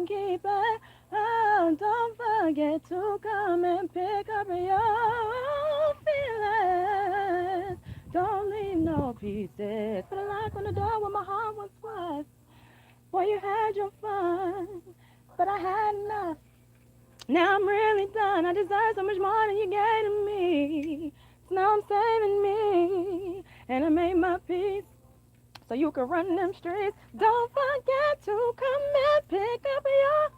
and keep it. Oh, don't forget to come and pick up your feelings. Don't leave no pieces. Put a lock on the door where my heart once was. Boy, you had your fun, but I had enough. Now I'm really done. I deserve so much more than you gave to me. So now I'm saving me, and I made my peace so you can run them streets. Don't forget to come and pick up your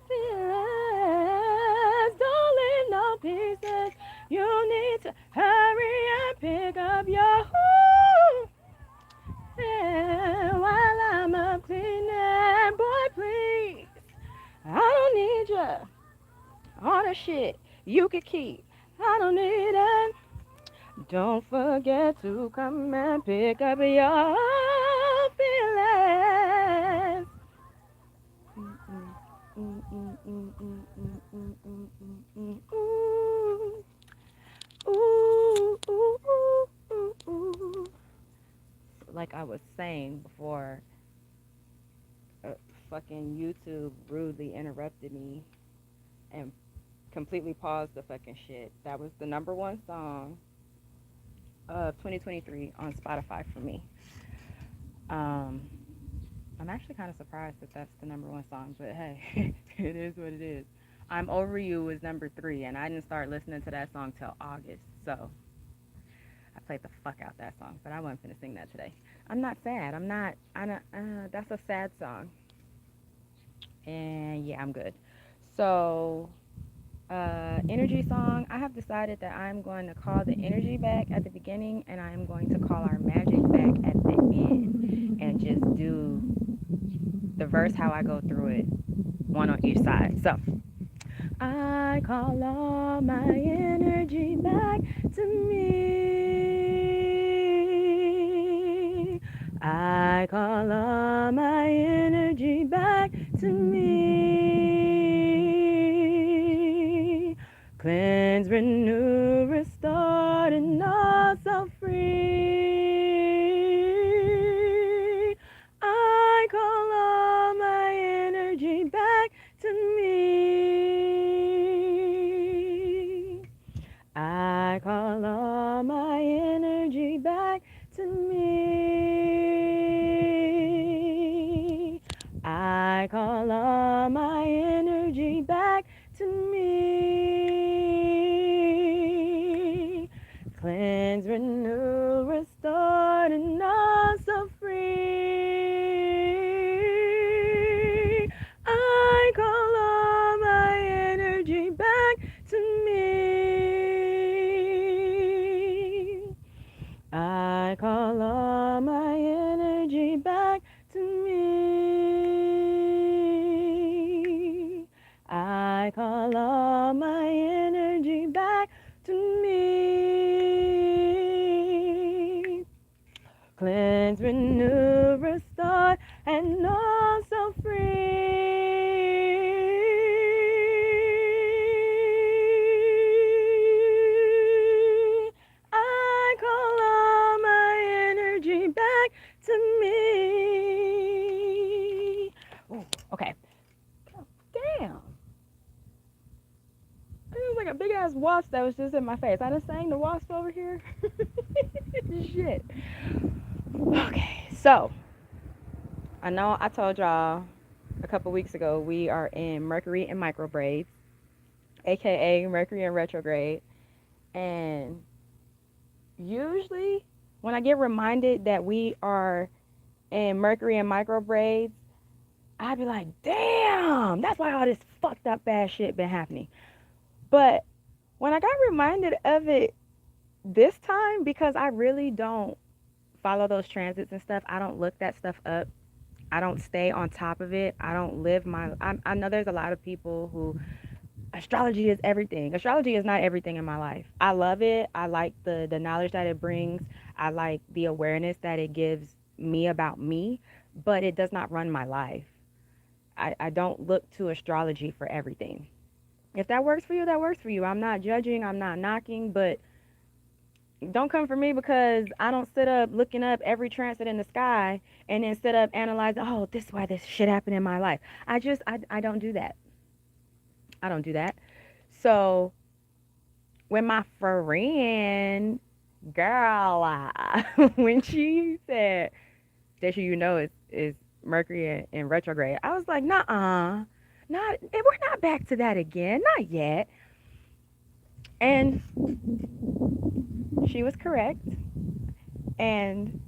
feelings. Don't leave no pieces. You need to hurry and pick up your yeah, while I'm up cleaning. Boy, please, I don't need you. All the shit you could keep. I don't need it. Don't forget to come and pick up your feelings. Mm, mm, mm, mm, mm, mm, mm, mm, mm, mm, mm. Ooh, ooh, ooh, ooh, ooh. Like I was saying before, fucking YouTube rudely interrupted me and completely paused the fucking shit. That was the number one song of 2023 on Spotify for me. Um, I'm actually kind of surprised that that's the number one song, but hey, it is what it is. I'm Over You was number three, and I didn't start listening to that song till August, so I played the fuck out that song, but I wasn't finna sing that today. I'm not sad. I don't, that's a sad song. And yeah, I'm good. So, energy song, I have decided that I'm going to call the energy back at the beginning and I am going to call our magic back at the end and just do the verse how I go through it, one on each side. So, I call all my energy back to me. I call all my energy back to me. Cleanse, renew, restored, and also free. I call all my energy back to me. I call all my energy back to me. I call all my energy back to me. Cleanse, renew, restored, and also free. I call all my energy back to me. I call all my energy back to me. I call all my energy back to me. Cleanse, renew, restore, and also free. I call all my energy back to me. Ooh, okay. Oh, damn. It was like a big ass wasp that was just in my face. I just sang the wasp over here. Shit. Okay, so I know I told y'all a couple weeks ago we are in Mercury and microbraids, aka Mercury in retrograde. And usually when I get reminded that we are in Mercury and microbraids, I'd be like, damn, that's why all this fucked up bad shit been happening. But when I got reminded of it this time, because I really don't follow those transits and stuff, I don't look that stuff up. I don't stay on top of it. I don't live my. I know there's a lot of people who astrology is everything. Astrology is not everything in my life. I love it. I like the knowledge that it brings. I like the awareness that it gives me about me, but it does not run my life. I don't look to astrology for everything. If that works for you, that works for you. I'm not judging. I'm not knocking, but Don't come for me because I don't sit up looking up every transit in the sky and then sit up analyzing, oh, this is why this shit happened in my life. I don't do that. I don't do that. So when my friend, girl, when she said, that you know is Mercury in retrograde, I was like, nah, not, we're not back to that again, not yet. And she was correct. And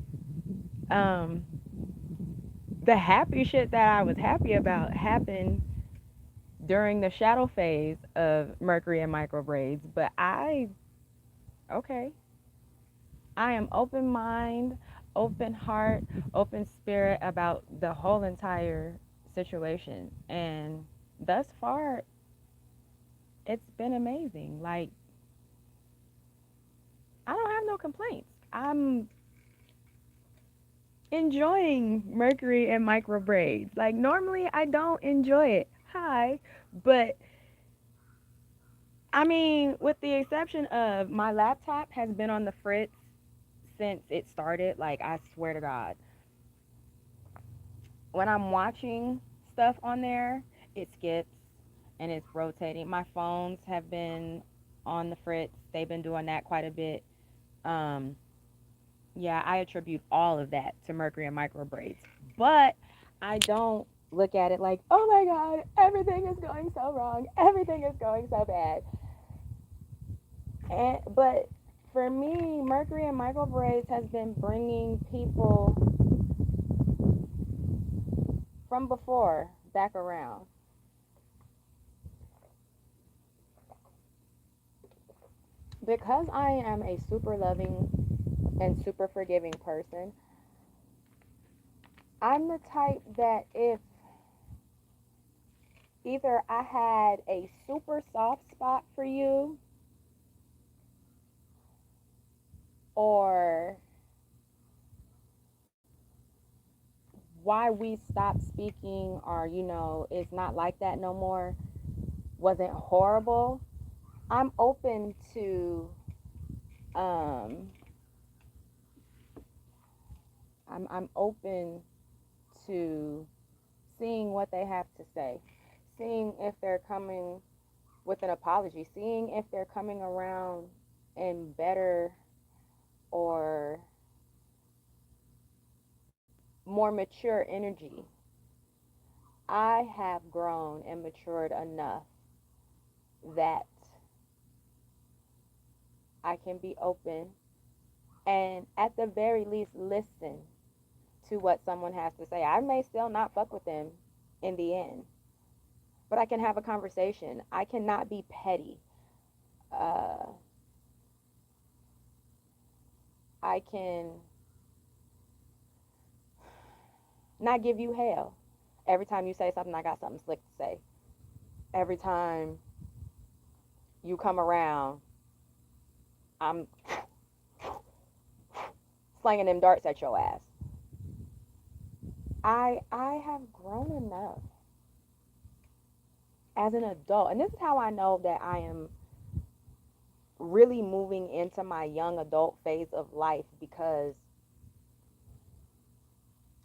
um, the happy shit that I was happy about happened during the shadow phase of Mercury and microbraids. But okay, I am open mind, open heart, open spirit about the whole entire situation. And thus far, it's been amazing. Like, I don't have no complaints. I'm enjoying Mercury and micro braids. Like, normally I don't enjoy it. Hi. But I mean, with the exception of my laptop has been on the fritz since it started. Like, I swear to God. When I'm watching stuff on there, it skips and it's rotating. My phones have been on the fritz. They've been doing that quite a bit. Um, yeah, I attribute all of that to Mercury and micro braids. But I don't look at it like, oh my God, everything is going so wrong. Everything is going so bad. But for me, Mercury and micro braids has been bringing people from before back around. Because I am a super loving and super forgiving person, I'm the type that if either I had a super soft spot for you or why we stopped speaking or, it's not like that no more wasn't horrible, I'm open to um I'm open to seeing what they have to say, seeing if they're coming with an apology, seeing if they're coming around in better or more mature energy. I have grown and matured enough that I can be open and at the very least listen to what someone has to say. I may still not fuck with them in the end, but I can have a conversation. I cannot be petty. Uh, I can not give you hell. Every time you say something, I got something slick to say. Every time you come around, I'm slinging them darts at your ass. I have grown enough as an adult, and this is how I know that I am really moving into my young adult phase of life because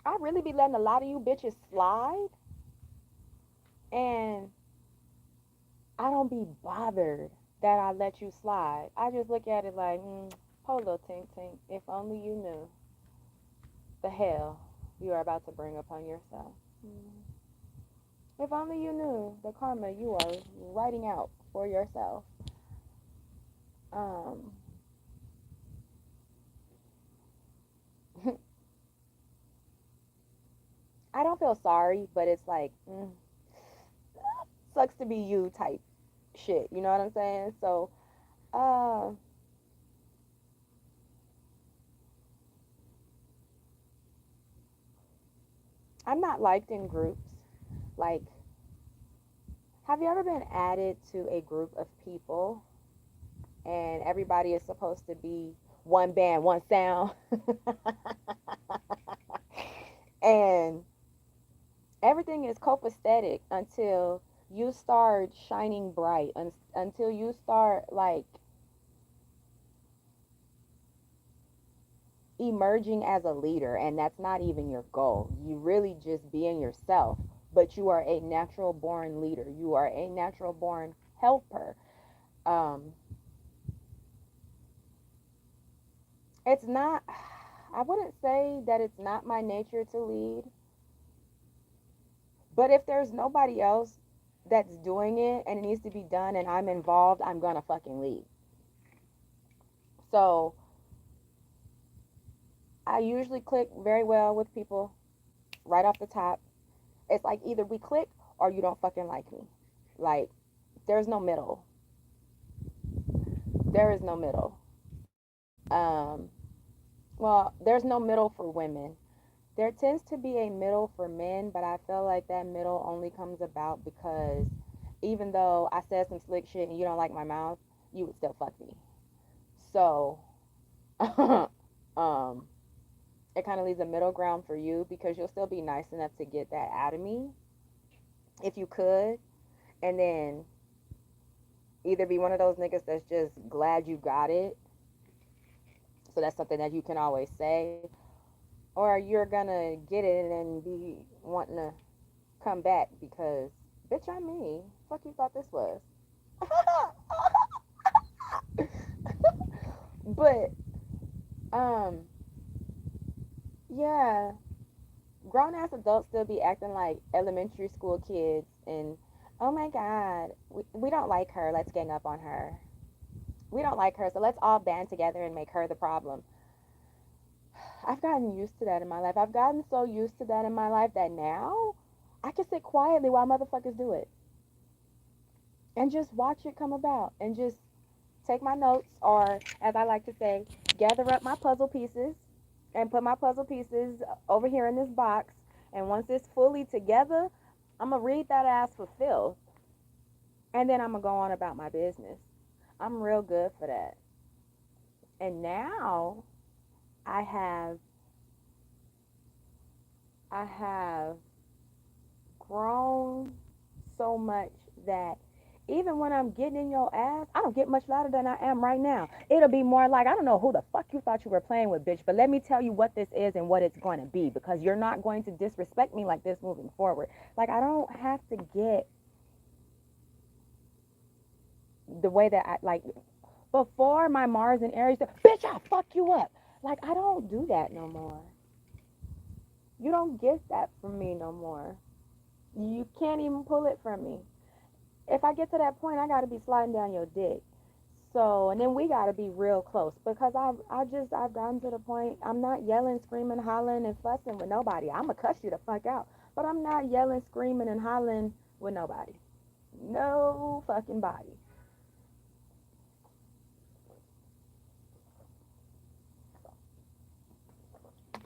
I really be letting a lot of you bitches slide, and I don't be bothered that I let you slide. I just look at it like, polo tink tink, if only you knew the hell you are about to bring upon yourself. If only you knew the karma you are writing out for yourself. Um, I don't feel sorry, but it's like, sucks to be you type shit. You know what I'm saying? So, uh, I'm not liked in groups. Like, have you ever been added to a group of people and everybody is supposed to be one band, one sound? And everything is copacetic until you start shining bright, until you start like emerging as a leader, and that's not even your goal. You really just being yourself, but you are a natural born leader. You are a natural born helper. Um, it's not, I wouldn't say that it's not my nature to lead, but if there's nobody else that's doing it and it needs to be done and I'm involved, I'm gonna fucking lead. So I usually click very well with people right off the top. It's like either we click or you don't fucking like me. Like, there's no middle. There is no middle. Um, well, there's no middle for women. There tends to be a middle for men, but I feel like that middle only comes about because even though I said some slick shit and you don't like my mouth, you would still fuck me. So, um, it kind of leaves a middle ground for you because you'll still be nice enough to get that out of me if you could, and then either be one of those niggas that's just glad you got it, so that's something that you can always say, or you're gonna get it and be wanting to come back because, bitch, I'm me. Fuck you thought this was. But, um, yeah, grown ass adults still be acting like elementary school kids and, oh my god, we don't like her, let's gang up on her. We don't like her, so let's all band together and make her the problem. I've gotten used to that in my life. I've gotten so used to that in my life that now I can sit quietly while motherfuckers do it and just watch it come about and just take my notes, or as I like to say, gather up my puzzle pieces and put my puzzle pieces over here in this box. And once it's fully together, I'm going to read that ass for Phil. And then I'm going to go on about my business. I'm real good for that. And now I have I have grown so much that even when I'm getting in your ass, I don't get much louder than I am right now. It'll be more like, I don't know who the fuck you thought you were playing with, bitch, but let me tell you what this is and what it's going to be, because you're not going to disrespect me like this moving forward. Like, I don't have to get the way that I, like, before my Mars and Aries, bitch, I'll fuck you up. Like, I don't do that no more. You don't get that from me no more. You can't even pull it from me. If I get to that point, I got to be sliding down your dick. So, and then we got to be real close because I've gotten to the point, I'm not yelling, screaming, hollering, and fussing with nobody. I'm going to cuss you the fuck out. But I'm not yelling, screaming, and hollering with nobody. No fucking body.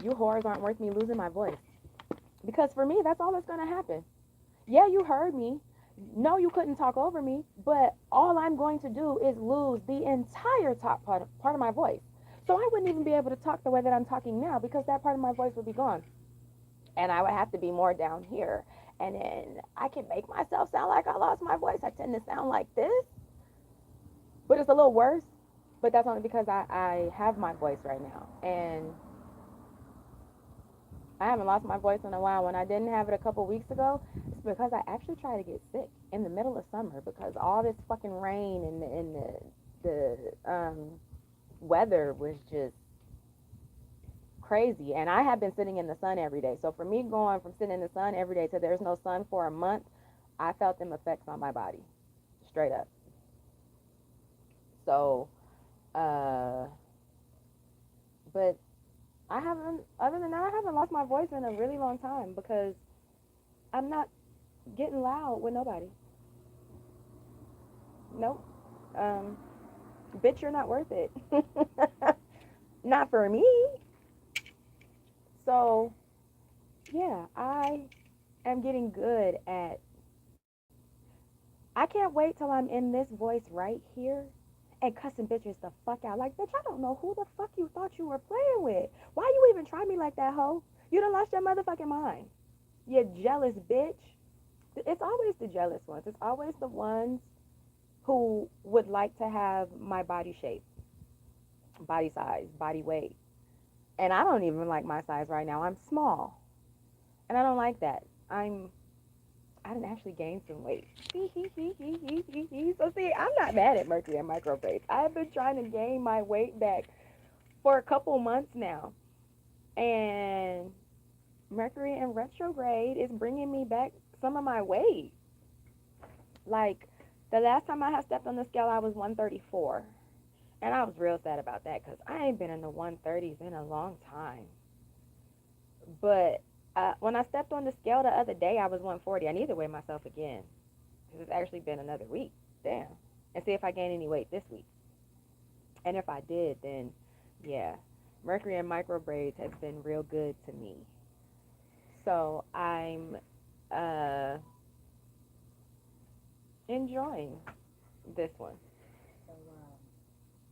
You whores aren't worth me losing my voice. Because for me, that's all that's going to happen. Yeah, you heard me. No, you couldn't talk over me, but all I'm going to do is lose the entire top part of my voice. So I wouldn't even be able to talk the way that I'm talking now because that part of my voice would be gone. And I would have to be more down here. And then I can make myself sound like I lost my voice. I tend to sound like this, but it's a little worse. But that's only because I have my voice right now. And I haven't lost my voice in a while. When I didn't have it a couple weeks ago, it's because I actually tried to get sick in the middle of summer because all this fucking rain and the weather was just crazy. And I have been sitting in the sun every day. So for me going from sitting in the sun every day to there's no sun for a month, I felt them effects on my body, straight up. So, uh, but I haven't, other than that, I haven't lost my voice in a really long time because I'm not getting loud with nobody. Nope. Um, bitch, you're not worth it. Not for me. So, yeah, I am getting good at. I can't wait till I'm in this voice right here and cussing bitches the fuck out. Like, bitch, I don't know who the fuck you thought you were playing with. Why you even try me like that, hoe? You done lost your motherfucking mind. You jealous bitch. It's always the jealous ones. It's always the ones who would like to have my body shape, body size, body weight. And I don't even like my size right now. I'm small. And I don't like that. I didn't actually gain some weight. So see, I'm not mad at Mercury and micro braids. I've been trying to gain my weight back for a couple months now. And Mercury in retrograde is bringing me back some of my weight. Like the last time I had stepped on the scale, I was 134. And I was real sad about that because I ain't been in the 130s in a long time. But when I stepped on the scale the other day, I was 140. I need to weigh myself again because it's actually been another week. Damn. And see if I gain any weight this week. And if I did, then yeah, Mercury and micro braids has been real good to me. So I'm uh, enjoying this one. So,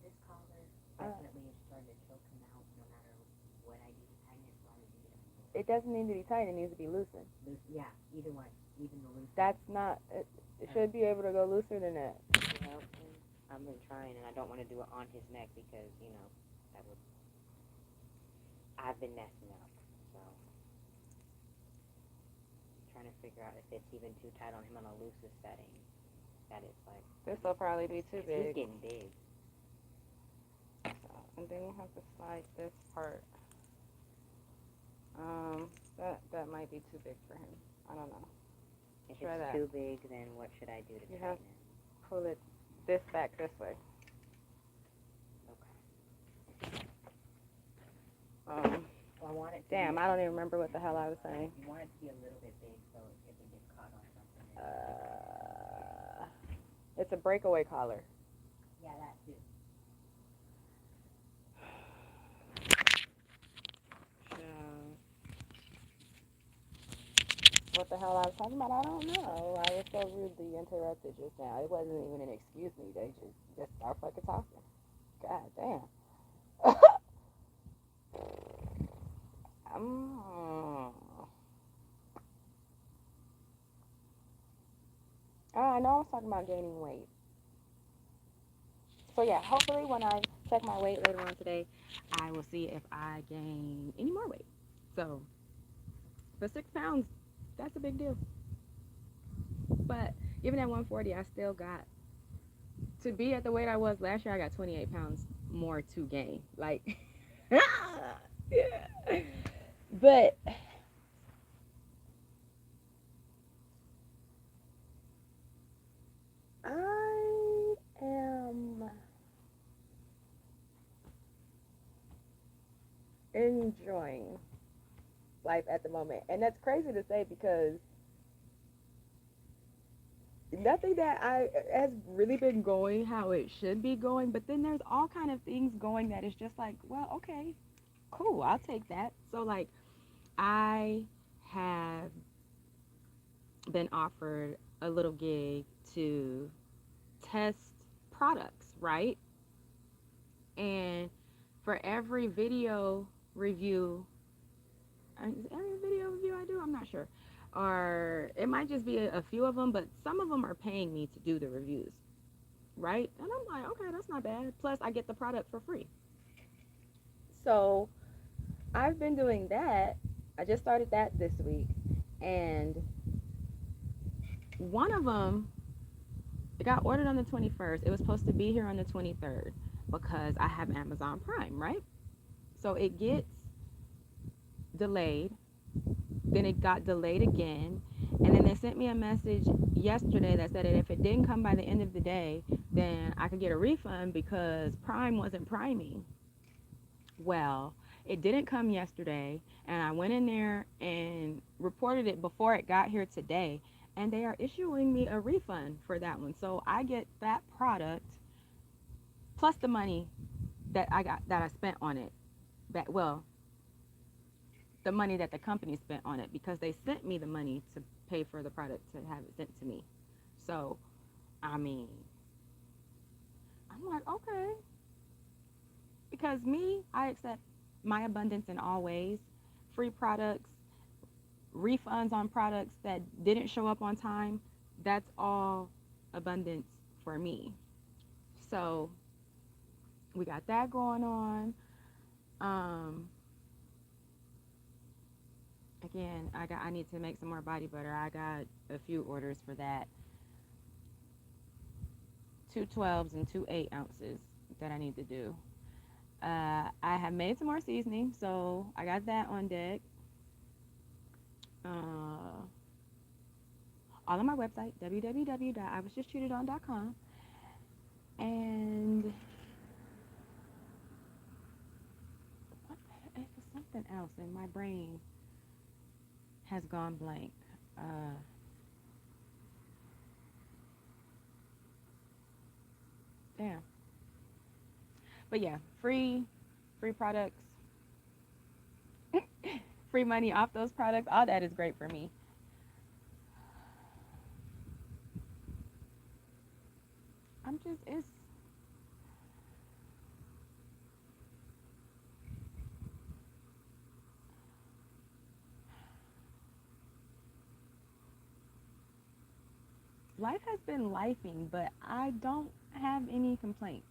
this collar definitely is starting to choke him out no matter what I do to tighten it, so I would need it a little It doesn't need to be tight. It needs to be loosened. loose. Yeah, either one, even the loose. That's not. It should be able to go looser than that. Well, I've been trying, and I don't want to do it on his neck because, that would, I've been messing up. So, trying to figure out if it's even too tight on him on the loosest setting. That it's like, This will probably be too he's big. getting big. And then you have to slide this part. That might be too big for him. I don't know. If Try it's that. too big, then what should I do to You tighten have- it? Pull it this back this way. Okay. Well, I want it to Damn, be, I don't even remember what the hell I was saying. you want it to be a little bit big so if it gets caught on something. It's a breakaway collar. Yeah, that too. What the hell I was talking about, I don't know. I was so rudely interrupted just now. It wasn't even an excuse me. They just start fucking talking. God damn. I know I was talking about gaining weight. So yeah, hopefully when I check my weight later on today, I will see if I gain any more weight. So for 6 pounds, that's a big deal. But even at 140, I still got to be at the weight I was last year. I got 28 pounds more to gain. Like, yeah. But I am enjoying life at the moment. And that's crazy to say because nothing that I has really been going how it should be going, but then there's all kind of things going that is just like, well, okay, cool, I'll take that. So like I have been offered a little gig to test products, right? And for every video review, is every video review I do, I'm not sure, or it might just be a few of them, but some of them are paying me to do the reviews, right? And I'm like, okay, that's not bad. Plus I get the product for free. So I've been doing that. I just started that this week, and one of them, it got ordered on the 21st. It was supposed to be here on the 23rd because I have Amazon Prime, right? So it gets delayed, then it got delayed again, and then they sent me a message yesterday that said that if it didn't come by the end of the day, then I could get a refund because Prime wasn't priming. Well, it didn't come yesterday, and I went in there and reported it before it got here today, and they are issuing me a refund for that one. So I get that product plus the money that I spent on it. That, well, the money that the company spent on it because they sent me the money to pay for the product to have it sent to me. So, I mean, I'm like, okay. Because me, I accept my abundance in all ways. Free products, refunds on products that didn't show up on time, that's all abundance for me. So, we got that going on. Again, I need to make some more body butter. I got a few orders for that. Two 12s and two 8 ounces that I need to do. I have made some more seasoning, so I got that on deck. Uh, all on my website, www.iwasjusttreatedon.com. And what, it was something else, and my brain has gone blank. Uh, Damn. But yeah, free products, free money off those products. All that is great for me. I'm just it's life has been lifing, but I don't have any complaints.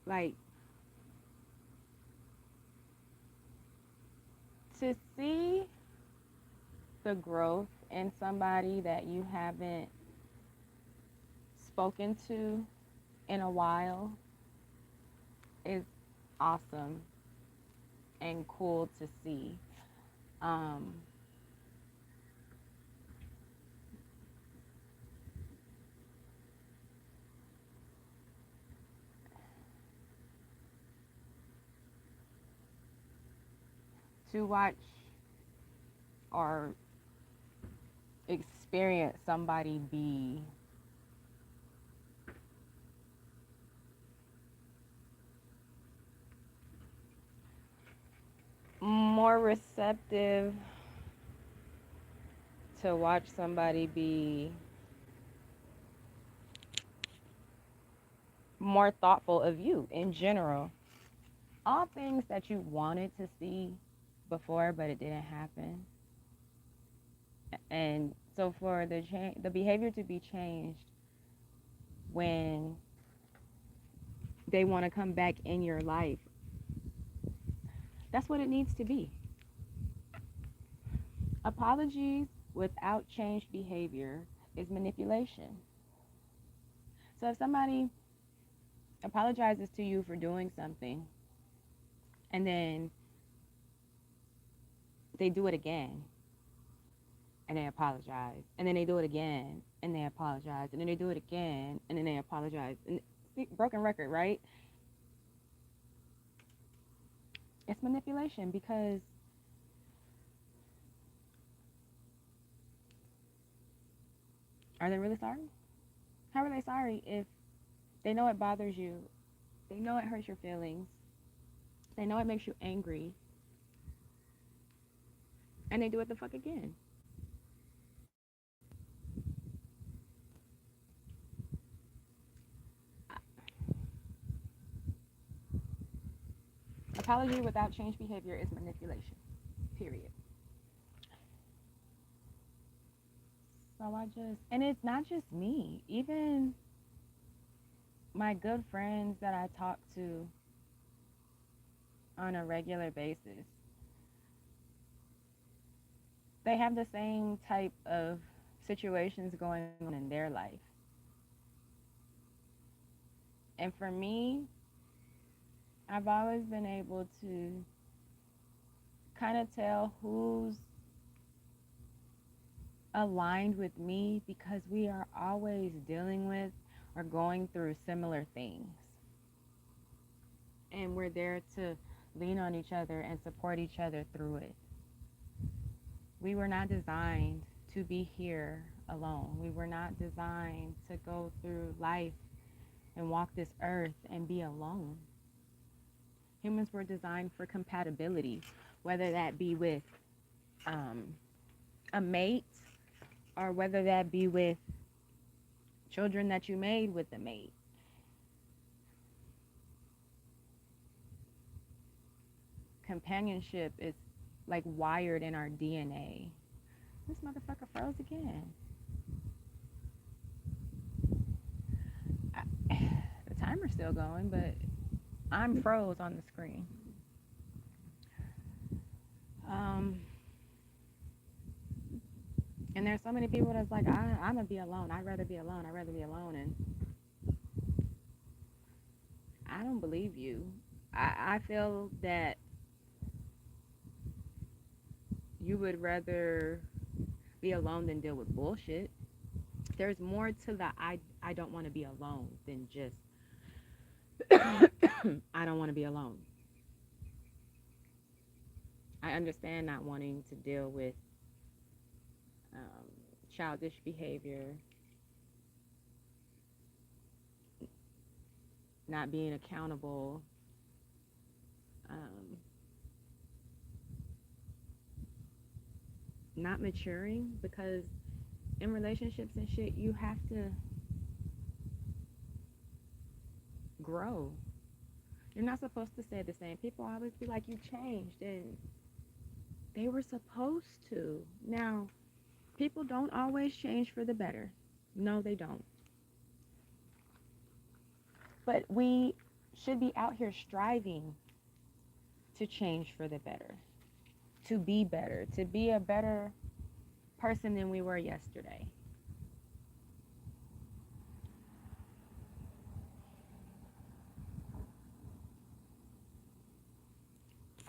Like to see the growth in somebody that you haven't spoken to in a while is awesome and cool to see. Um, to watch or experience somebody be more receptive, to watch somebody be more thoughtful of you in general. All things that you wanted to see before, but it didn't happen. And so for the behavior to be changed when they want to come back in your life, that's what it needs to be. Apologies without changed behavior is manipulation. So if somebody apologizes to you for doing something and then they do it again and they apologize, and then they do it again and they apologize, and then they do it again and then they apologize, and see, broken record, right? It's manipulation because are they really sorry? How are they sorry if they know it bothers you, they know it hurts your feelings, they know it makes you angry, and they do it the fuck again? Apology without change behavior is manipulation. Period. So and it's not just me. Even my good friends that I talk to on a regular basis, they have the same type of situations going on in their life. And for me, I've always been able to kind of tell who's aligned with me because we are always dealing with or going through similar things. And we're there to lean on each other and support each other through it. We were not designed to be here alone. We were not designed to go through life and walk this earth and be alone. Humans were designed for compatibility, whether that be with um, a mate or whether that be with children that you made with a mate. Companionship is like wired in our DNA. This motherfucker froze again. The timer's still going, but I'm froze on the screen. Um, And there's so many people that's like, I'm gonna be alone. I'd rather be alone. I'd rather be alone. And I don't believe you. I feel that you would rather be alone than deal with bullshit. There's more to the I don't want to be alone than just I don't want to be alone. I understand not wanting to deal with um, childish behavior, not being accountable, um, not maturing, because in relationships and shit, you have to grow. You're not supposed to stay the same. People always be like, you changed, and they were supposed to. Now, people don't always change for the better. No, they don't. But we should be out here striving to change for the better, to be a better person than we were yesterday.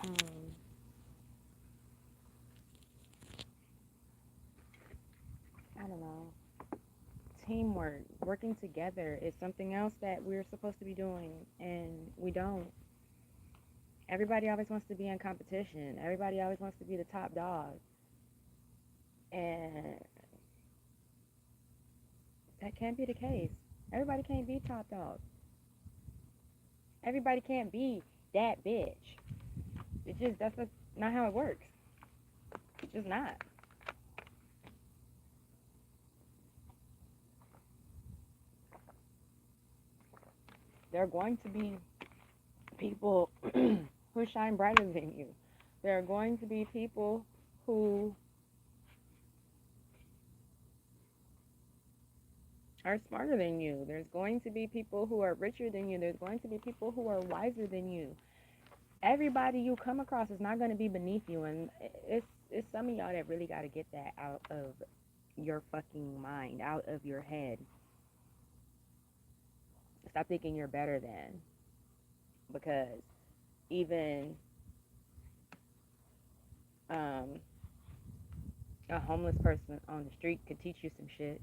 Um, I don't know. Teamwork, working together is something else that we're supposed to be doing, and we don't. Everybody always wants to be in competition. Everybody always wants to be the top dog. And that can't be the case. Everybody can't be top dog. Everybody can't be that bitch. That's just not how it works. It's just not. There are going to be people who shine brighter than you. There are going to be people who are smarter than you. There's going to be people who are richer than you. There's going to be people who are wiser than you. Everybody you come across is not going to be beneath you, and it's some of y'all that really got to get that out of your fucking mind, out of your head. Stop thinking you're better than, because even um, a homeless person on the street could teach you some shit.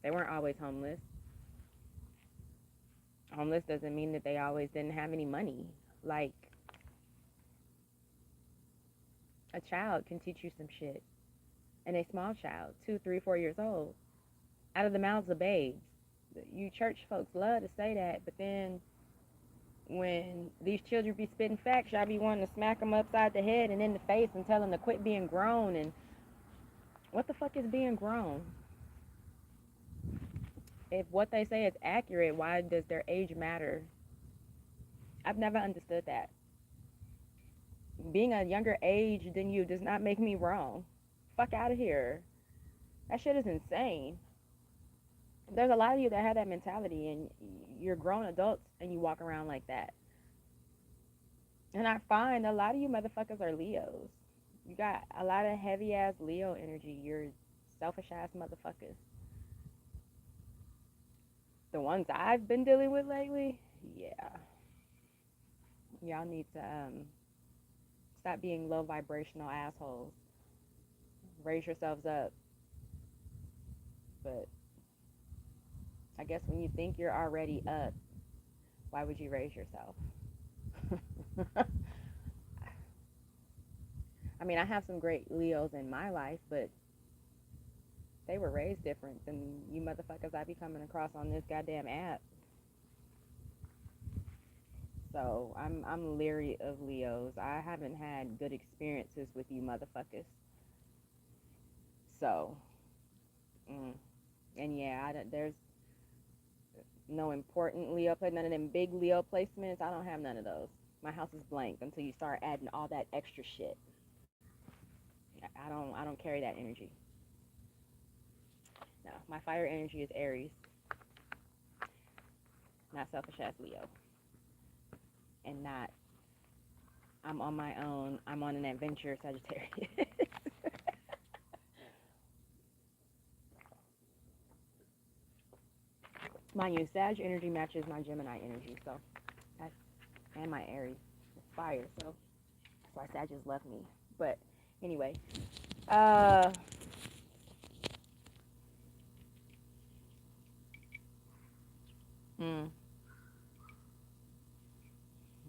They weren't always homeless. Homeless doesn't mean that they always didn't have any money. Like, a child can teach you some shit, and a small child, 2, 3, 4 years old, out of the mouths of babes. You church folks love to say that, but then when these children be spitting facts, y'all be wanting to smack them upside the head and in the face and tell them to quit being grown. And what the fuck is being grown? If what they say is accurate, why does their age matter? I've never understood that. Being a younger age than you does not make me wrong. Fuck out of here. That shit is insane. There's a lot of you that have that mentality, and you're grown adults and you walk around like that. And I find a lot of you motherfuckers are Leos. You got a lot of heavy ass Leo energy. You're selfish ass motherfuckers. The ones I've been dealing with lately, yeah. Y'all need to stop being low vibrational assholes. Raise yourselves up. But I guess when you think you're already up, why would you raise yourself? I mean, I have some great Leos in my life, but they were raised different than you motherfuckers I be coming across on this goddamn app. So I'm leery of Leos. I haven't had good experiences with you motherfuckers. So, and yeah, there's no important Leo placement, none of them big Leo placements. I don't have none of those. My house is blank until you start adding all that extra shit. I don't carry that energy. No, my fire energy is Aries, not selfish ass Leo, and not I'm on my own. I'm on an adventure, Sagittarius. Mind you, Sag energy matches my Gemini energy, so that's and my Aries. It's fire, so that's why Sag just left me. But anyway, uh, mm,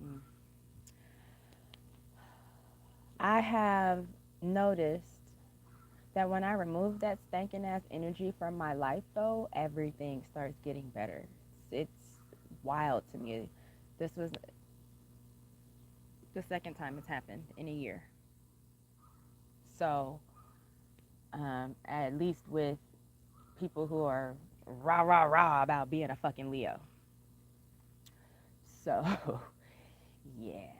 mm. I have noticed that when I remove that stankin' ass energy from my life, though, everything starts getting better. It's wild to me. This was the second time it's happened in a year. So, at least with people who are rah rah rah about being a fucking Leo. So, yeah.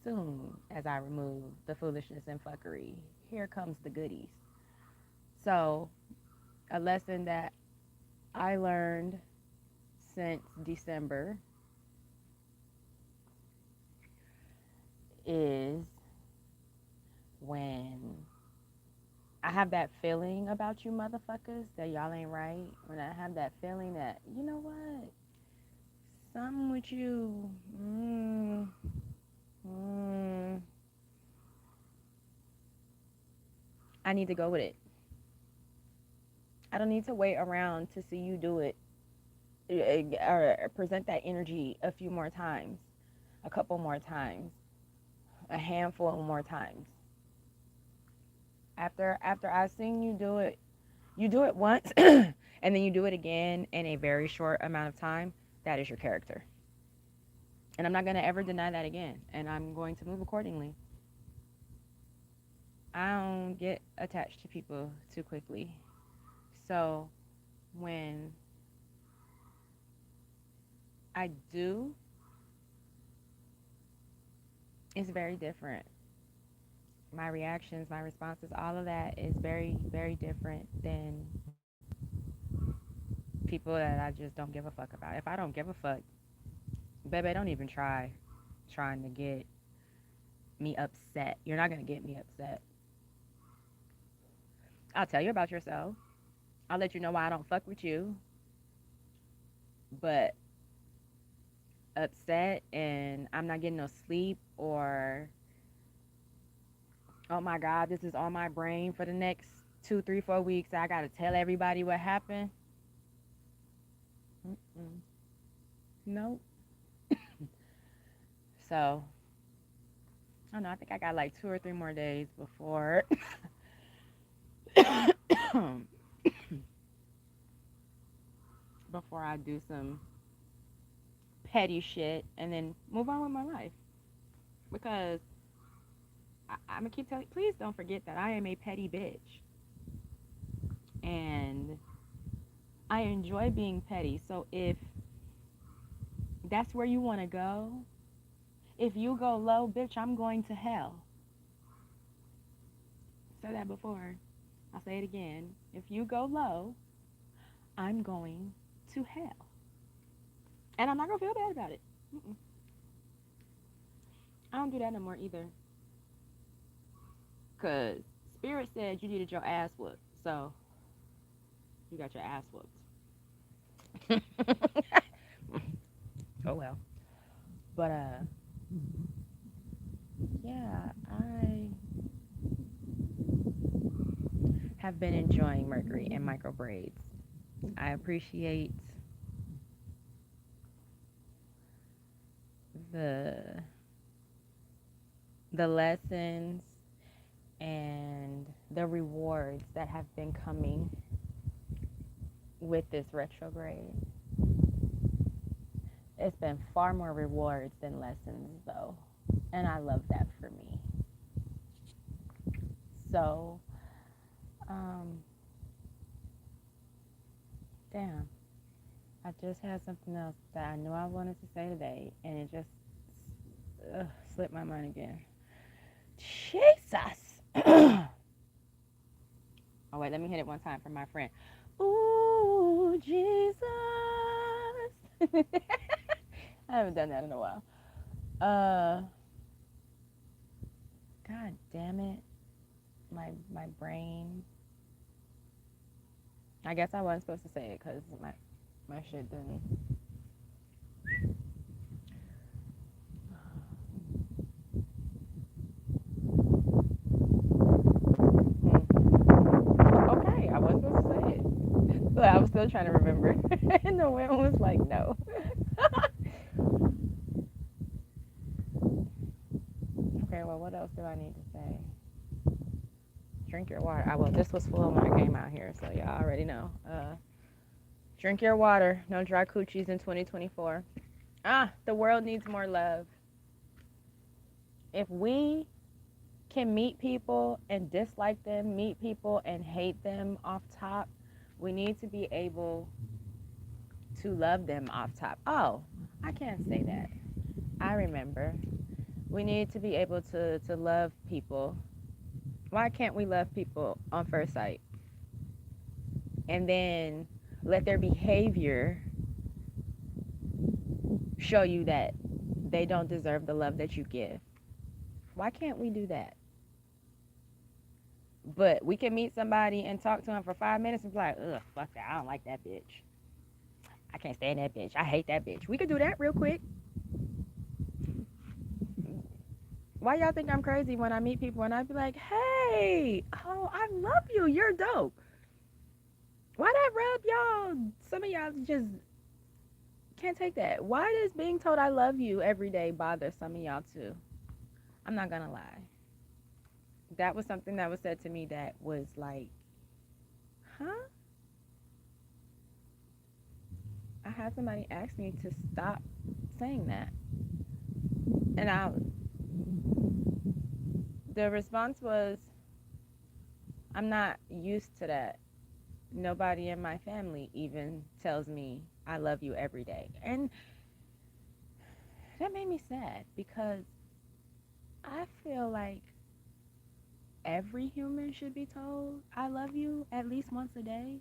Soon as I remove the foolishness and fuckery, here comes the goodies. So, a lesson that I learned since December is when I have that feeling about you motherfuckers that y'all ain't right. When I have that feeling that, you know what? Something with you. Mm, I need to go with it. I don't need to wait around to see you do it or present that energy a few more times, a couple more times, a handful more times. After I've seen you do it once and then you do it again in a very short amount of time, that is your character. And I'm not going to ever deny that again. And I'm going to move accordingly. I don't get attached to people too quickly. So when I do, it's very different. My reactions, my responses, all of that is very, very different than people that I just don't give a fuck about. If I don't give a fuck, baby, don't even try trying to get me upset. You're not going to get me upset. I'll tell you about yourself. I'll let you know why I don't fuck with you. But upset and I'm not getting no sleep or oh my God, this is on my brain for the next 2, 3, 4 weeks. I gotta tell everybody what happened. Mm-mm. Nope. So I don't know. I think I got like 2 or 3 more days before before I do some petty shit and then move on with my life. Because I'm gonna keep telling. Please don't forget that I am a petty bitch, and I enjoy being petty. So if that's where you want to go, if you go low, bitch, I'm going to hell. Said that before. I'll say it again. If you go low, I'm going to hell. And I'm not going to feel bad about it. Mm-mm. I don't do that no more either. Because Spirit said you needed your ass whooped. So you got your ass whooped. Oh well. But yeah, I have been enjoying Mercury and micro braids. I appreciate the the lessons and the rewards that have been coming with this retrograde. It's been far more rewards than lessons, though, and I love that for me. So, um, damn, I just had something else that I knew I wanted to say today, and it just slipped my mind again. Jesus! Oh, wait, let me hit it one time for my friend. Ooh, Jesus! I haven't done that in a while. Uh, God damn it. My brain. I guess I wasn't supposed to say it because my shit didn't. Okay, I wasn't supposed to say it. But I was still trying to remember. And the wind was like, no. Okay, well, what else do I need to say? Drink your water. Well, this was full when I came out here, so y'all already know. Drink your water. No dry coochies in 2024. The world needs more love. If we can meet people and dislike them, meet people and hate them off top, we need to be able to love them off top. Oh, I can't say that. I remember. We need to be able to love people. Why can't we love people on first sight? And then let their behavior show you that they don't deserve the love that you give. Why can't we do that? But we can meet somebody and talk to them for 5 minutes and be like, ugh, fuck that. I don't like that bitch. I can't stand that bitch. I hate that bitch. We could do that real quick. Why y'all think I'm crazy when I meet people and I be like, hey, oh, I love you. You're dope. Why that rub y'all? Some of y'all just can't take that. Why does being told I love you every day bother some of y'all too? I'm not gonna lie. That was something that was said to me that was like, huh? I had somebody ask me to stop saying that. And the response was, I'm not used to that. Nobody in my family even tells me I love you every day. And that made me sad because I feel like every human should be told I love you at least once a day.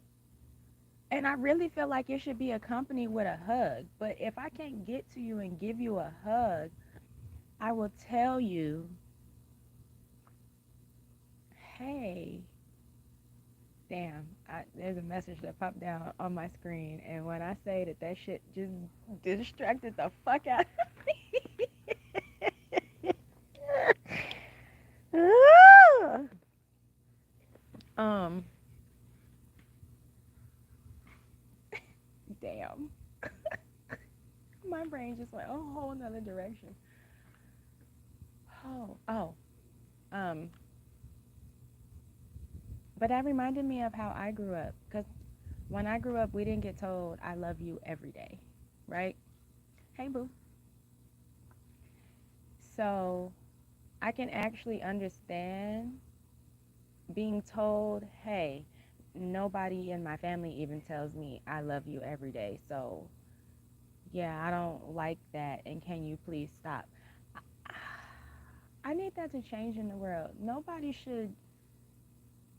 And I really feel like it should be accompanied with a hug. But if I can't get to you and give you a hug, I will tell you, hey, damn, there's a message that popped down on my screen. And when I say that, that shit just distracted the fuck out of me. um, damn. My brain just went a whole nother direction. Oh. Um, but that reminded me of how I grew up. Because when I grew up, we didn't get told, I love you every day, right? Hey, boo. So I can actually understand being told, hey, nobody in my family even tells me I love you every day. So, yeah, I don't like that. And can you please stop? I need that to change in the world. Nobody should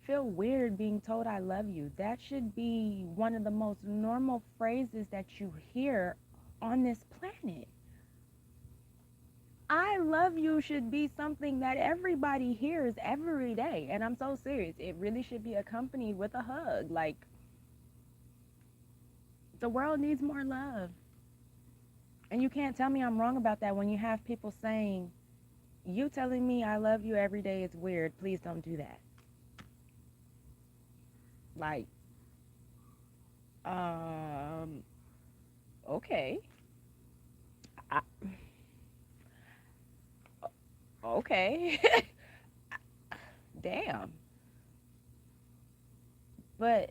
feel weird being told I love you. That should be one of the most normal phrases that you hear on this planet. I love you should be something that everybody hears every day. And I'm so serious. It really should be accompanied with a hug. Like, the world needs more love. And you can't tell me I'm wrong about that when you have people saying, you telling me I love you every day is weird. Please don't do that. Like, um, okay. I, okay. Damn. But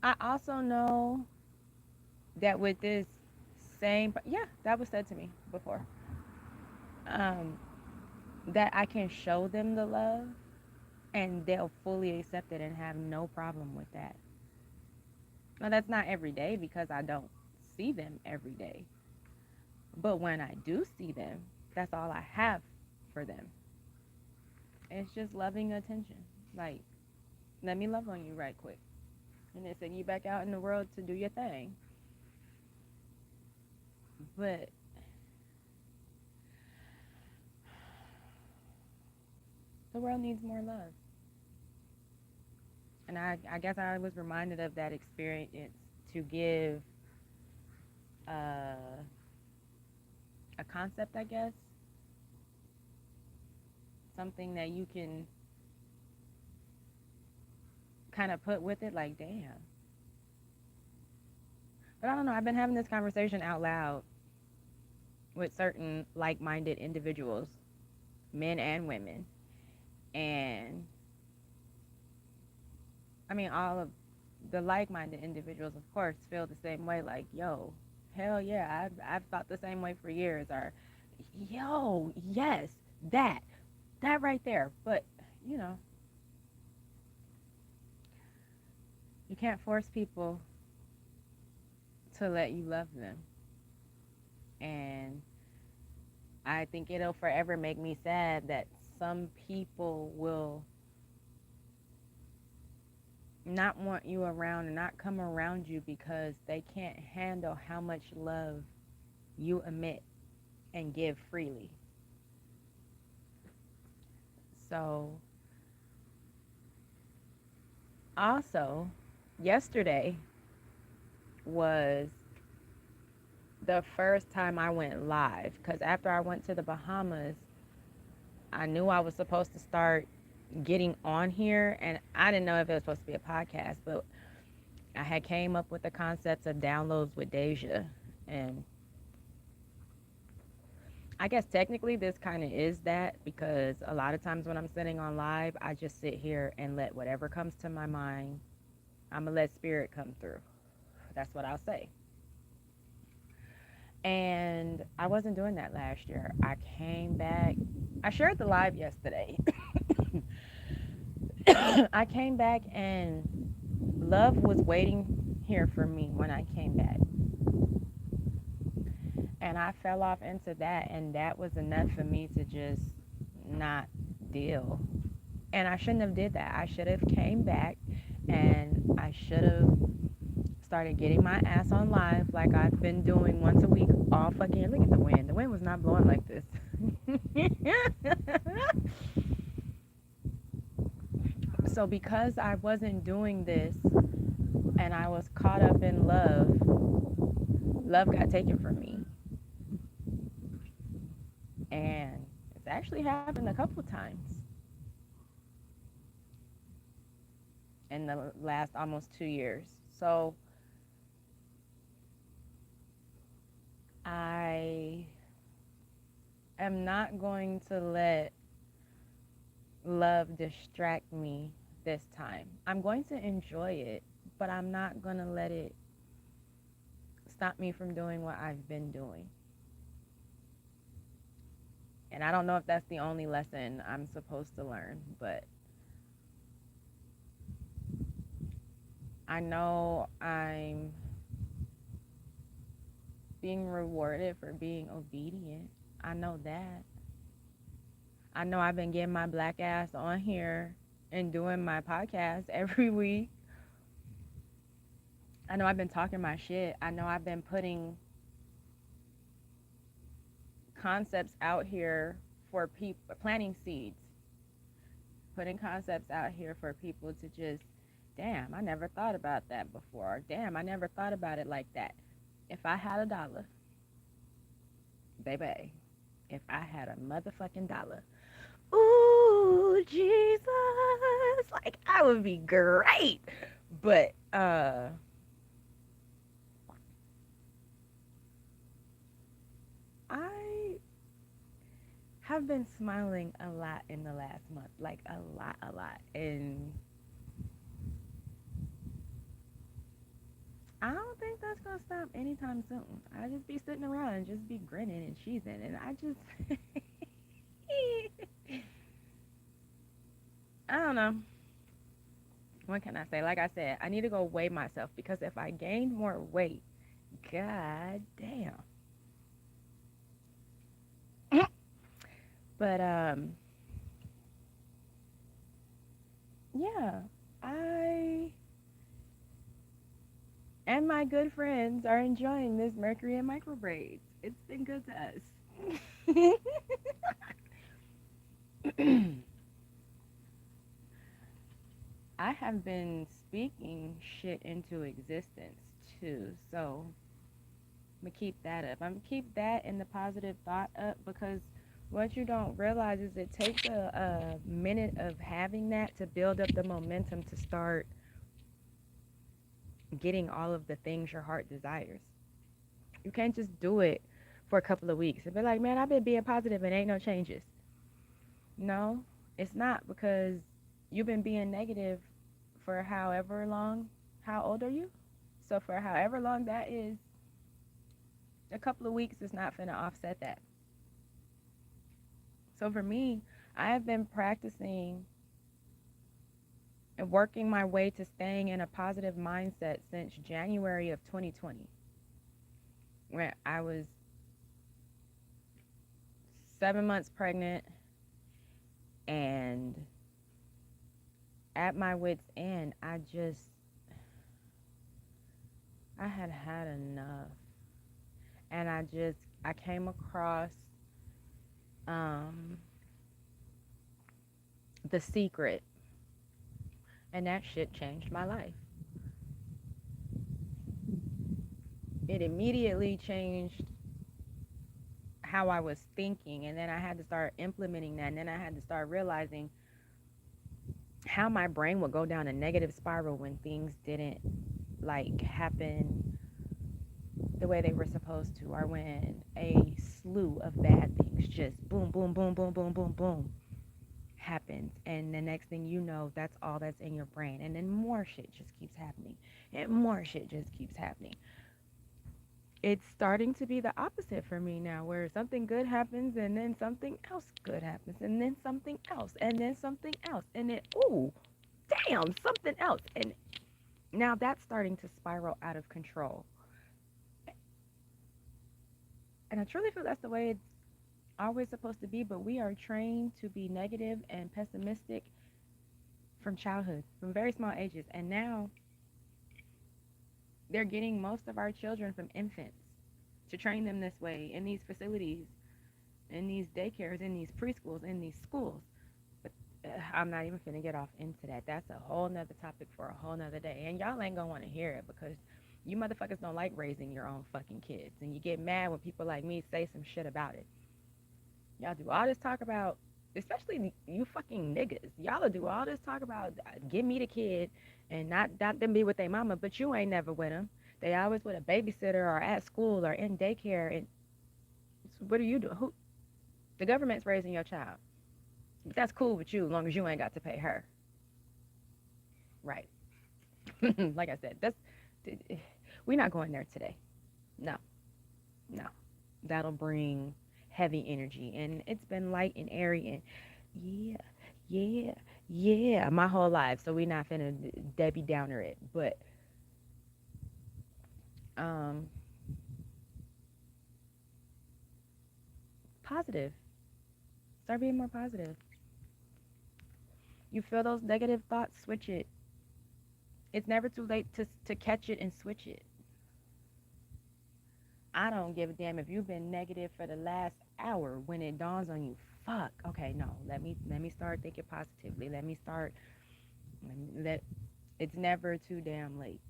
I also know that with this same, yeah, that was said to me before, um, that I can show them the love and they'll fully accept it and have no problem with that. Now, that's not every day because I don't see them every day. But when I do see them, that's all I have for them. It's just loving attention. Like, let me love on you right quick. And then send you back out in the world to do your thing. But the world needs more love. And I guess I was reminded of that experience to give uh, a concept, I guess, something that you can kind of put with it, like, damn. But I don't know. I've been having this conversation out loud with certain like minded individuals, men and women. And I mean, all of the like minded individuals, of course, feel the same way like, yo, hell yeah, I've thought the same way for years. Or, yo, yes, that, that right there. But, you know, you can't force people to let you love them. And I think it'll forever make me sad that some people will not want you around and not come around you because they can't handle how much love you emit and give freely. So, also, yesterday was the first time I went live because after I went to the Bahamas, I knew I was supposed to start getting on here, and I didn't know if it was supposed to be a podcast, but I had came up with the concepts of downloads with Deja. And I guess technically this kind of is that because a lot of times when I'm sitting on live, I just sit here and let whatever comes to my mind, I'm going to let spirit come through. That's what I'll say. And I wasn't doing that last year. I came back. I shared the live yesterday. I came back and love was waiting here for me when I came back. And I fell off into that, and that was enough for me to just not deal. And I shouldn't have did that. I should have came back and I should have started getting my ass on live like I've been doing once a week all fucking year. Look at the wind. The wind was not blowing like this. So because I wasn't doing this and I was caught up in love, love got taken from me. And it's actually happened a couple times in the last almost 2 years. So I am not going to let love distract me this time. I'm going to enjoy it, but I'm not going to let it stop me from doing what I've been doing. And I don't know if that's the only lesson I'm supposed to learn, but I know I'm being rewarded for being obedient. I know that. I know I've been getting my black ass on here and doing my podcast every week. I know I've been talking my shit. I know I've been putting concepts out here for people, planting seeds, putting concepts out here for people to just, damn, I never thought about that before. Damn, I never thought about it like that. If I had a dollar, baby, if I had a motherfucking dollar, ooh, Jesus, like I would be great. But I have been smiling a lot in the last month, like a lot. And I don't think that's gonna stop anytime soon. I just be sitting around and just be grinning and cheesing, and I just, I don't know. What can I say? Like I said, I need to go weigh myself because if I gain more weight, god damn. But yeah, I and my good friends are enjoying this Mercury and microbraids. It's been good to us. I have been speaking shit into existence too. So I'm gonna keep that up. I'm gonna keep that and the positive thought up because what you don't realize is it takes a minute of having that to build up the momentum to start getting all of the things your heart desires. You can't just do it for a couple of weeks and be like, man, I've been being positive and ain't no changes. No, it's not because you've been being negative for however long. How old are you? So for however long that is, a couple of weeks is not finna offset that. So for me, I have been practicing and working my way to staying in a positive mindset since January of 2020, when I was 7 months pregnant and at my wits' end. I had had enough, and I came across um, The Secret, and that shit changed my life. It immediately changed how I was thinking, and then I had to start implementing that, and then I had to start realizing how my brain would go down a negative spiral when things didn't like happen the way they were supposed to, or when a slew of bad things just boom, boom, boom, boom, boom, boom, boom happens, and the next thing you know, that's all that's in your brain, and then more shit just keeps happening, and more shit just keeps happening. It's starting to be the opposite for me now, where something good happens and then something else good happens and then something else and then something else and then ooh, damn, something else. And now that's starting to spiral out of control. And I truly feel that's the way it's always supposed to be, but we are trained to be negative and pessimistic from childhood, from very small ages. And now they're getting most of our children from infants to train them this way in these facilities, in these daycares, in these preschools, in these schools. But I'm not even finna get off into that. That's a whole nother topic for a whole nother day. And y'all ain't gonna want to hear it because you motherfuckers don't like raising your own fucking kids. And you get mad when people like me say some shit about it. Y'all do all this talk about, especially you fucking niggas. Y'all do all this talk about give me the kid and not them be with their mama, but you ain't never with them. They always with a babysitter or at school or in daycare. And so what are you doing? Who? The government's raising your child. But that's cool with you as long as you ain't got to pay her. Right. Like I said, we're not going there today. No, no. That'll bring heavy energy. And it's been light and airy and yeah, yeah, yeah, my whole life. So we're not finna Debbie Downer it. But um positive. Start being more positive. You feel those negative thoughts, switch it. It's never too late to catch it and switch it. I don't give a damn if you've been negative for the last hour when it dawns on you. Fuck. Okay, no. Let me start thinking positively. Let it's never too damn late.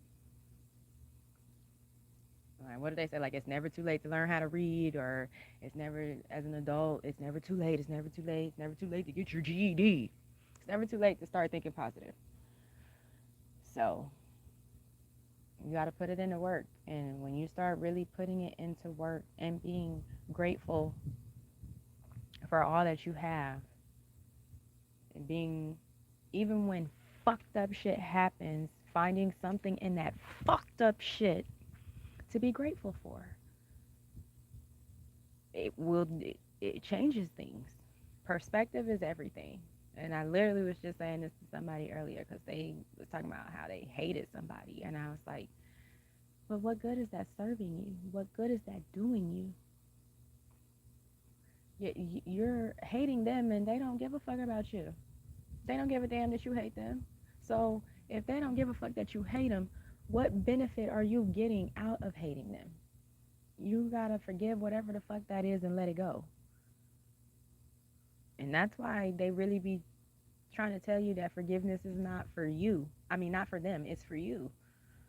All right, what do they say? Like it's never too late to learn how to read, or it's never as an adult. It's never too late. It's never too late. It's never too late to get your GED. It's never too late to start thinking positive. So you got to put it into work, and when you start really putting it into work and being grateful for all that you have, and being even when fucked up shit happens, finding something in that fucked up shit to be grateful for. It changes things. Perspective is everything. And I literally was just saying this to somebody earlier because they was talking about how they hated somebody, and I was like, but what good is that serving you? What good is that doing you? You're hating them and they don't give a fuck about you. They don't give a damn that you hate them. So if they don't give a fuck that you hate them, what benefit are you getting out of hating them? You gotta forgive whatever the fuck that is and let it go. And that's why they really be trying to tell you that forgiveness is not for you. I mean, not for them, it's for you.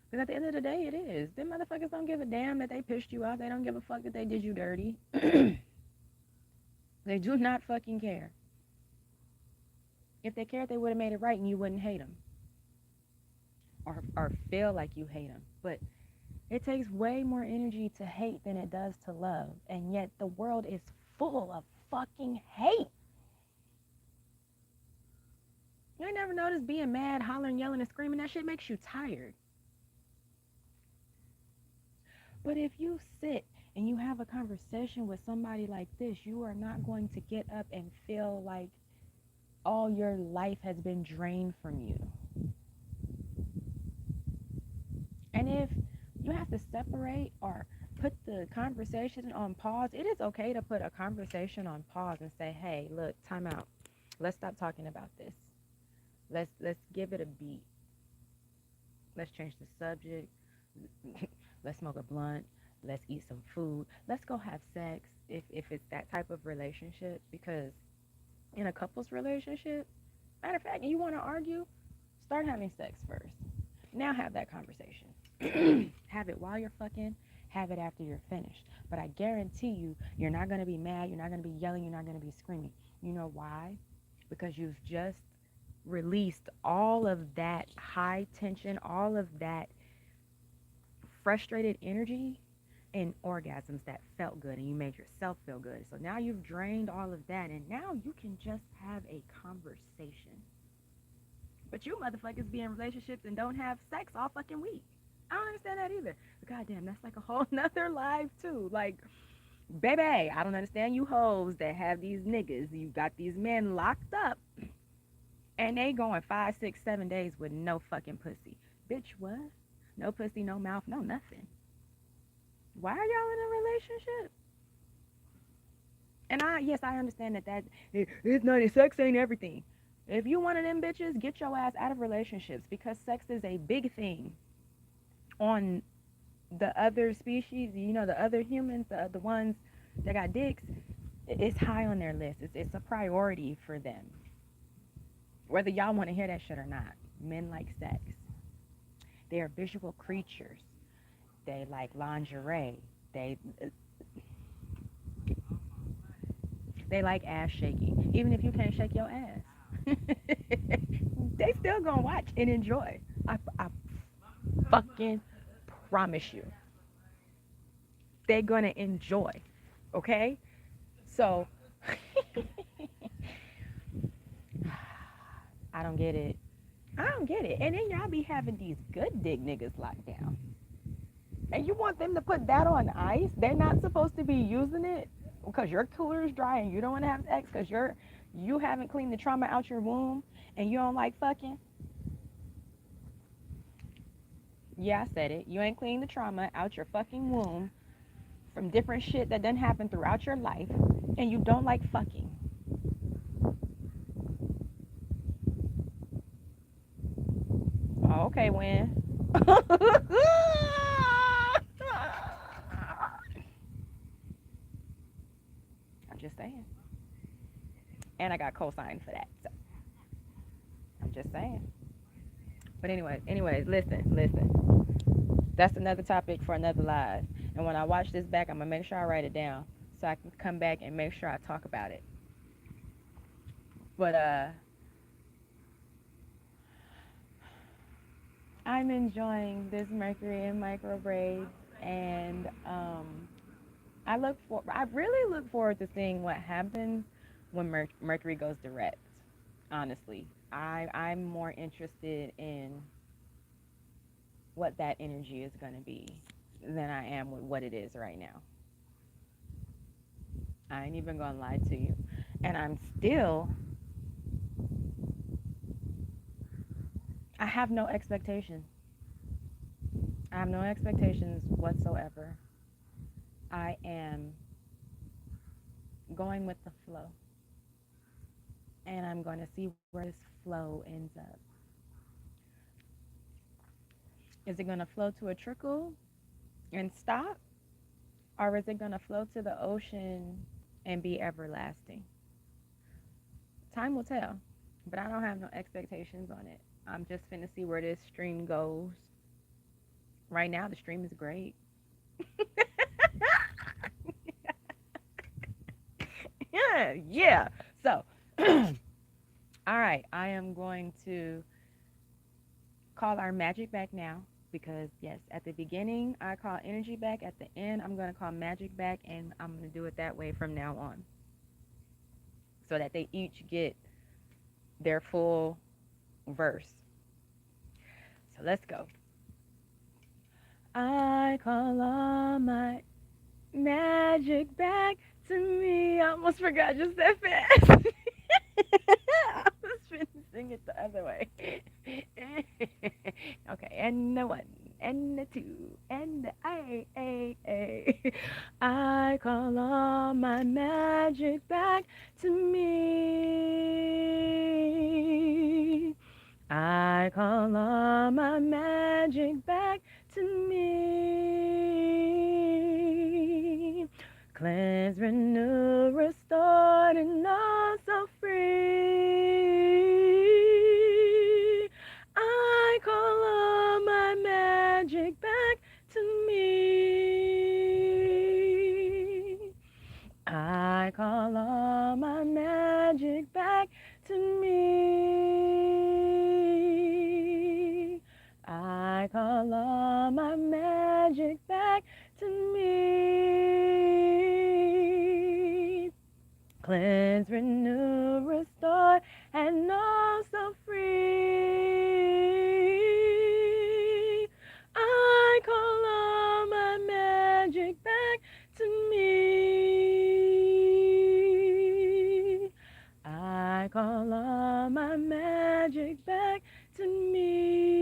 Because at the end of the day, it is. Them motherfuckers don't give a damn that they pissed you off. They don't give a fuck that they did you dirty. They do not fucking care. If they cared, they would have made it right and you wouldn't hate them or feel like you hate them. But it takes way more energy to hate than it does to love. And yet the world is full of fucking hate. You ain't never noticed being mad, hollering, yelling, and screaming? That shit makes you tired. But if you sit and you have a conversation with somebody like this, you are not going to get up and feel like all your life has been drained from you. And if you have to separate or put the conversation on pause, it is okay to put a conversation on pause and say, "Hey, look, time out. Let's stop talking about this. Let's give it a beat. Let's change the subject. Let's smoke a blunt. Let's eat some food. Let's go have sex if it's that type of relationship because in a couple's relationship, matter of fact, you want to argue, start having sex first. Now have that conversation. Have it while you're fucking, have it after you're finished. But I guarantee you, you're not going to be mad, you're not going to be yelling, you're not going to be screaming. You know why? Because you've just released all of that high tension, all of that frustrated energy and orgasms that felt good and you made yourself feel good. So now you've drained all of that and now you can just have a conversation. But you motherfuckers be in relationships and don't have sex all fucking week. I don't understand that either. But goddamn, that's like a whole nother life too. Like, baby, I don't understand you hoes that have these niggas. You got these men locked up and they going 5, 6, 7 days with no fucking pussy. Bitch, what? No pussy, no mouth, no nothing. Why are y'all in a relationship? And yes, I understand that it's not sex ain't everything. If you one of them bitches, get your ass out of relationships because sex is a big thing on the other species. You know, the other humans, the ones that got dicks. It's high on their list. It's a priority for them. Whether y'all want to hear that shit or not, men like sex. They are visual creatures. They like lingerie. They like ass shaking. Even if you can't shake your ass, they still gonna watch and enjoy. I fucking promise you. They're gonna enjoy. Okay? So I don't get it. I don't get it. And then y'all be having these good dick niggas locked down. And you want them to put that on ice? They're not supposed to be using it because your cooler is dry and you don't want to have sex because you haven't cleaned the trauma out your womb and you don't like fucking. Yeah, I said it. You ain't cleaned the trauma out your fucking womb from different shit that done happen throughout your life and you don't like fucking. Oh, okay, Win. I'm just saying. And I got co-signed for that. So I'm just saying. But anyways, listen. That's another topic for another live. And when I watch this back, I'm gonna make sure I write it down so I can come back and make sure I talk about it. But I'm enjoying this Mercury and micro braids, and I really look forward to seeing what happens when Mercury goes direct. Honestly, I'm more interested in what that energy is going to be than I am with what it is right now. I ain't even gonna lie to you. And I have no expectations. I have no expectations whatsoever. I am going with the flow. And I'm going to see where this flow ends up. Is it going to flow to a trickle and stop? Or is it going to flow to the ocean and be everlasting? Time will tell. But I don't have no expectations on it. I'm just finna see where this stream goes. Right now, the stream is great. Yeah, yeah. So, all right, I am going to call our magic back now because, yes, at the beginning, I call energy back. At the end, I'm going to call magic back, and I'm going to do it that way from now on so that they each get their full verse. So let's go. I call all my magic back to me. I almost forgot just that fast. I was trying to sing it the other way. Okay, and the one, and the two, and the A. I call all my magic back to me. I call all my magic back to me. Cleanse, renew, restored, and also free. I call all my magic back to me. I call all my magic back to me. I call all my magic back to me. Cleanse, renew, restore, and also free. I call all my magic back to me. I call all my magic back to me.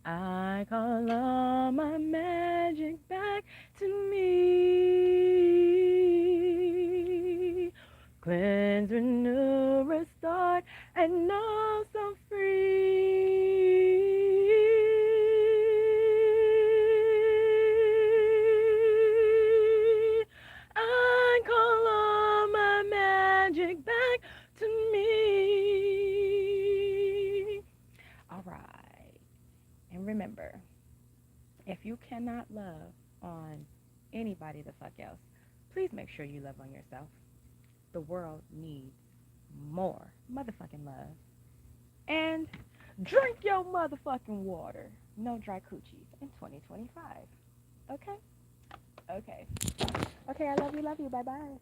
I call all my magic back to me. Cleanse, renew, restore, and also free. I call all my magic back to me. All right. And remember, if you cannot love on anybody the fuck else, please make sure you love on yourself. The world needs more motherfucking love. And drink your motherfucking water. No dry coochies in 2025. Okay? Okay. Okay, I love you. Bye bye.